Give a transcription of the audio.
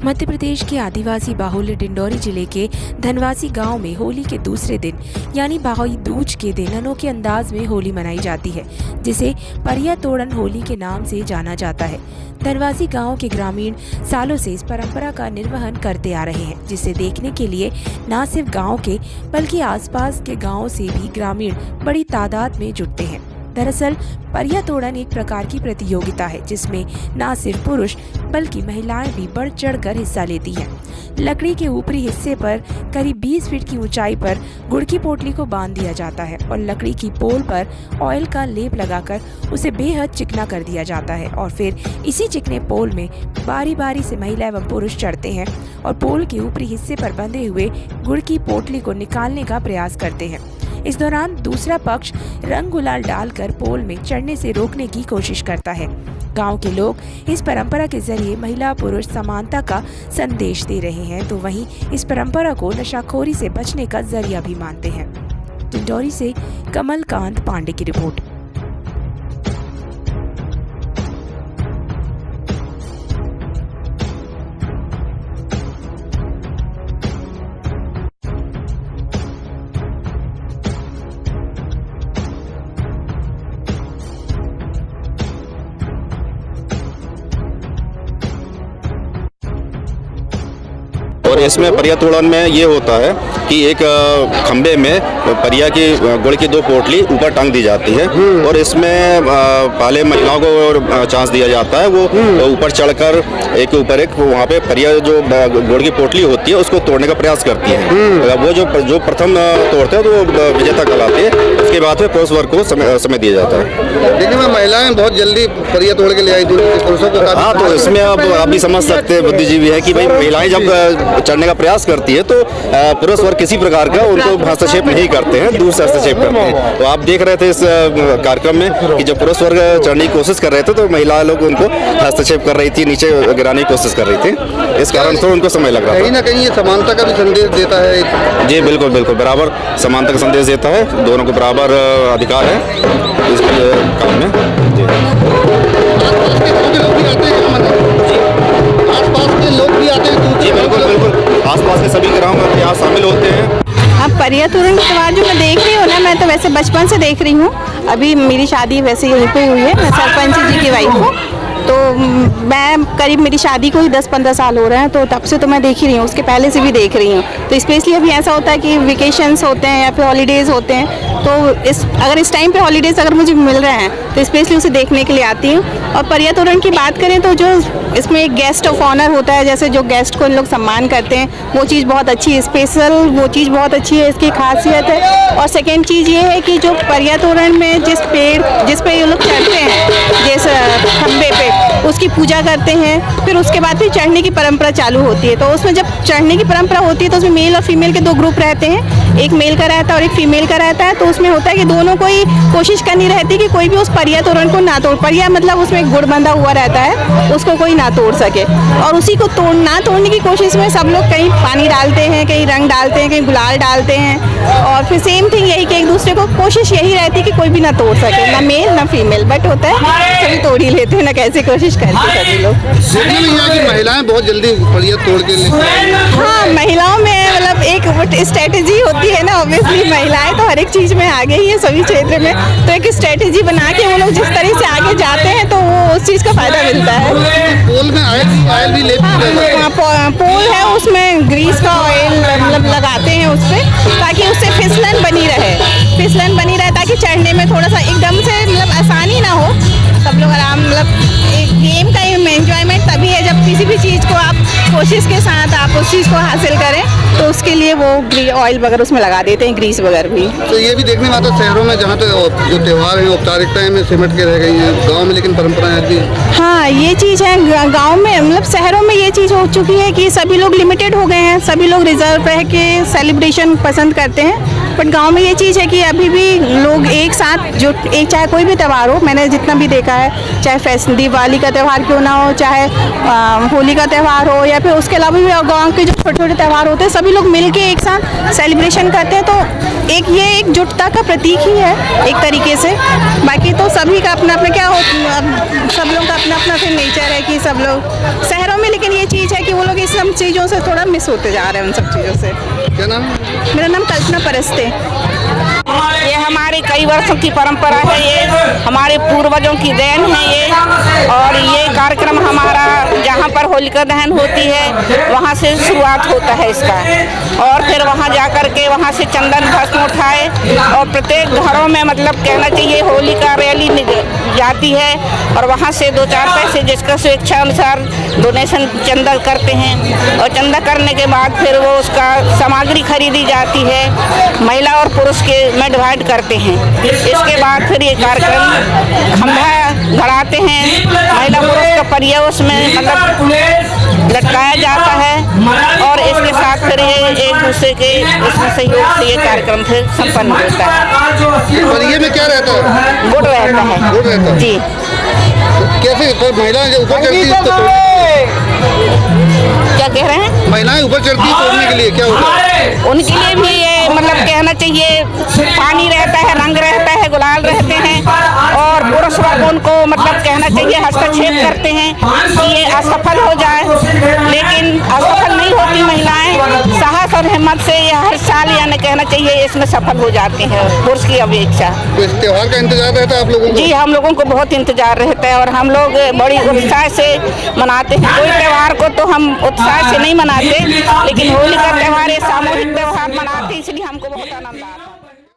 मध्य प्रदेश के आदिवासी बाहुल्य डिंडौरी जिले के धनवासी गांव में होली के दूसरे दिन यानी भाई दूज के दिन अनोखे अंदाज में होली मनाई जाती है, जिसे परिया तोड़न होली के नाम से जाना जाता है। धनवासी गांव के ग्रामीण सालों से इस परंपरा का निर्वहन करते आ रहे हैं, जिसे देखने के लिए न सिर्फ गांव के बल्कि आसपास के गांवों से भी ग्रामीण बड़ी तादाद में जुटते हैं। दरअसल परिया तोड़न एक प्रकार की प्रतियोगिता है, जिसमें न सिर्फ पुरुष बल्कि महिलाएं भी बढ़ चढ़कर हिस्सा लेती हैं। लकड़ी के ऊपरी हिस्से पर करीब 20 फीट की ऊंचाई पर गुड़ की पोटली को बांध दिया जाता है और लकड़ी की पोल पर ऑयल का लेप लगाकर उसे बेहद चिकना कर दिया जाता है और फिर इसी चिकने पोल में बारी बारी से महिला एवं पुरुष चढ़ते हैं और पोल के ऊपरी हिस्से पर बंधे हुए गुड़ की पोटली को निकालने का प्रयास करते हैं। इस दौरान दूसरा पक्ष रंग गुलाल डालकर पोल में चढ़ने से रोकने की कोशिश करता है। गांव के लोग इस परंपरा के जरिए महिला पुरुष समानता का संदेश दे रहे हैं, तो वहीं इस परंपरा को नशाखोरी से बचने का जरिया भी मानते हैं। डिंडौरी से कमलकांत पांडे की रिपोर्ट। और इसमें परिया तोड़न में ये होता है कि एक खंबे में परिया की गुड़ की 2 पोटली ऊपर टांग दी जाती है और इसमें पहले महिलाओं को चांस दिया जाता है, वो ऊपर चढ़कर एक ऊपर एक वहाँ पे परिया जो गुड़ की पोटली होती है उसको तोड़ने का प्रयास करती है। वो जो प्रथम तोड़ते हैं तो वो विजेता कहलाते हैं। उसके बाद में पुरुष वर्ग को समय दिया जाता है। देखिए महिलाएं बहुत जल्दी परिया तोड़ के ले आई थी पुरुषों को। हाँ, तो इसमें अब आप भी समझ सकते हैं बुद्धिजीवी है कि भाई महिलाएं जब चढ़ने का प्रयास करती है तो पुरुष वर्ग किसी प्रकार का उनको हस्तक्षेप नहीं करते हैं, दूर से हस्तक्षेप करते हैं। तो आप देख रहे थे इस कार्यक्रम में कि जब पुरुष वर्ग चढ़ने की कोशिश कर रहे थे तो महिला लोग उनको हस्तक्षेप कर रही थी, नीचे गिराने की कोशिश कर रही थी। इस कारण से उनको समय लग रहा था। कहीं ना कहीं ये समानता का भी संदेश देता है। जी बिल्कुल बिल्कुल, बराबर समानता का संदेश देता है। दोनों को बराबर अधिकार है इस काम में। आसपास के लोग भी आते हैं। जी बिल्कुल बिल्कुल, आसपास के सभी ग्राम में यहाँ शामिल होते हैं। अब परिया तोड़न के त्योहार जो मैं देख रही हूँ ना, मैं तो वैसे बचपन से देख रही हूँ। अभी मेरी शादी वैसे यहीं पे हुई है, मैं सरपंच जी की वाइफ हूँ। तो मैं करीब मेरी शादी को ही 10-15 साल हो रहे हैं, तो तब से तो मैं देख ही रही हूँ, उसके पहले से भी देख रही हूँ। तो स्पेशली अभी ऐसा होता है कि वेकेशंस होते हैं या फिर हॉलीडेज़ होते हैं, तो अगर इस टाइम पे हॉलीडेज़ अगर मुझे मिल रहे हैं तो स्पेशली उसे देखने के लिए आती हूँ। और परिया तोड़न की बात करें तो जो इसमें एक गेस्ट ऑफ ऑनर होता है, जैसे जो गेस्ट को इन लोग सम्मान करते हैं, वो चीज़ बहुत अच्छी है, स्पेशल वो चीज़ बहुत अच्छी है, इसकी खासियत है। और सेकेंड चीज़ ये है कि जो परिया तोड़न में जिस पे ये लोग चढ़ते हैं, जिस खंबे पे, उसकी पूजा करते हैं, फिर उसके बाद फिर चढ़ने की परंपरा चालू होती है। तो उसमें जब चढ़ने की परंपरा होती है तो उसमें मेल और फीमेल के 2 ग्रुप रहते हैं, एक मेल का रहता है और एक फीमेल का रहता है। तो उसमें होता है कि दोनों को ही कोशिश करनी रहती कि कोई भी उस परिया तोड़न को ना तोड़। परिया मतलब उसमें गुड़ बंधा हुआ रहता है, उसको कोई ना तोड़ सके। और उसी को ना तोड़ने की कोशिश में सब लोग कहीं पानी डालते हैं, कहीं रंग डालते हैं, कहीं गुलाल डालते हैं। और फिर सेम थिंग यही कि एक दूसरे को कोशिश यही रहती है कि कोई भी ना तोड़ सके, ना मेल ना फीमेल। बट होता है सभी तोड़ ही लेते हैं, ना कैसे कोशिश करते सभी लोग। देखने में यहाँ की महिलाएं बहुत जल्दी परिया तोड़ के ले। हाँ, महिलाओं में मतलब एक स्ट्रेटेजी होती है ना, ऑब्वियसली महिलाएं तो हर एक चीज़ में आगे ही है, सभी क्षेत्र में। तो एक स्ट्रेटेजी बना के वो लोग जिस तरह से आगे जाते हैं तो वो उस चीज़ का फायदा मिलता है। पोल में ऑयल भी लेते हैं। पोल है, उसमें ग्रीस का ऑयल मतलब लगाते हैं उस पर, ताकि उससे फिसलन बनी रहे, ताकि चढ़ने में थोड़ा सा एकदम से मतलब आसानी ना हो, सब लोग आराम। मतलब एक गेम का एंजॉयमेंट तभी है जब किसी भी चीज़ को आप कोशिश के साथ आप उस चीज़ को हासिल करें, तो उसके लिए वो ऑयल वगैरह उसमें लगा देते हैं, ग्रीस वगैरह भी। तो ये भी देखने में आता है शहरों में, जहाँ पे जो त्यौहार हैं औपचारिकताएं में सिमट के रह गई हैं, गाँव में लेकिन परंपराएं भी। हाँ, ये चीज़ है। गाँव में मतलब शहरों में ये चीज़ हो चुकी है कि सभी लोग लिमिटेड हो गए हैं, सभी लोग रिजर्व रह के सेलिब्रेशन पसंद करते हैं। बट गांव में ये चीज़ है कि अभी भी लोग एक साथ जो एक चाहे कोई भी त्यौहार हो, मैंने जितना भी देखा है, चाहे दिवाली का त्यौहार क्यों ना हो, चाहे होली का त्यौहार हो, या फिर उसके अलावा भी गांव के जो छोटे छोटे त्यौहार होते हैं सभी लोग मिलके एक साथ सेलिब्रेशन करते हैं। तो ये एकजुटता का प्रतीक ही है एक तरीके से। बाकी तो सभी का अपना अपना क्या हो, सब लोग का अपना अपना फिर नेचर है कि सब लोग शहरों में, लेकिन ये चीज़ है कि वो लोग इस सब चीज़ों से थोड़ा मिस होते जा रहे हैं, उन सब चीज़ों से। क्या नाम है? मेरा नाम कल्पना परस्ते। ये हमारी कई वर्षों की परंपरा है, ये हमारे पूर्वजों की देन है ये। और ये कार्यक्रम हमारा जहाँ पर होलिका दहन होती है वहाँ से शुरुआत होता है इसका, और फिर वहाँ जा कर के वहाँ से चंदन भस्म उठाए और प्रत्येक घरों में मतलब कहना चाहिए होलिका रैली जाती है, और वहाँ से 2-4 पैसे जिसका स्वेच्छा अनुसार डोनेशन चंदा करते हैं, और चंदा करने के बाद फिर वो उसका सामग्री खरीदी जाती है, महिला और पुरुष के में डिवाइड करते हैं। इसके बाद फिर ये कार्यक्रम खंभा गड़ाते हैं, महिला पुरुष का परिया उसमें मतलब लटकाया जाता है, और इसके साथ फिर ये एक दूसरे के इसमें सहयोग से ये कार्यक्रम फिर संपन्न होता है। और ये में क्या रहता है? गुड़ रहता है। गुड़ रहता है जी। कैसे तो महिलाएं जो ऊपर चढ़ती है तो क्या कह रहे हैं? महिलाएं ऊपर चढ़ती है तोड़ने के लिए क्या होता है? उनके लिए भी ये मतलब कहना चाहिए पानी रहता है, रंग रहता है, गुलाल रहते हैं, और पुरुष वर्ग उनको मतलब कहना चाहिए हस्तक्षेप करते हैं कि ये असफल हो जाए, लेकिन असफल नहीं होती महिलाएं, साहस और हिम्मत से ये हर साल यानी कहना चाहिए इसमें सफल हो जाती हैं पुरुष की अपेक्षा। तो इस त्योहार का इंतजार रहता है आप लोगों को? जी, हम लोगों को बहुत इंतजार रहता है, और हम लोग बड़ी उत्साह से मनाते हैं। कोई त्यौहार को तो हम उत्साह से नहीं मनाते, लेकिन होली का त्यौहार ये सामूहिक त्यौहार मना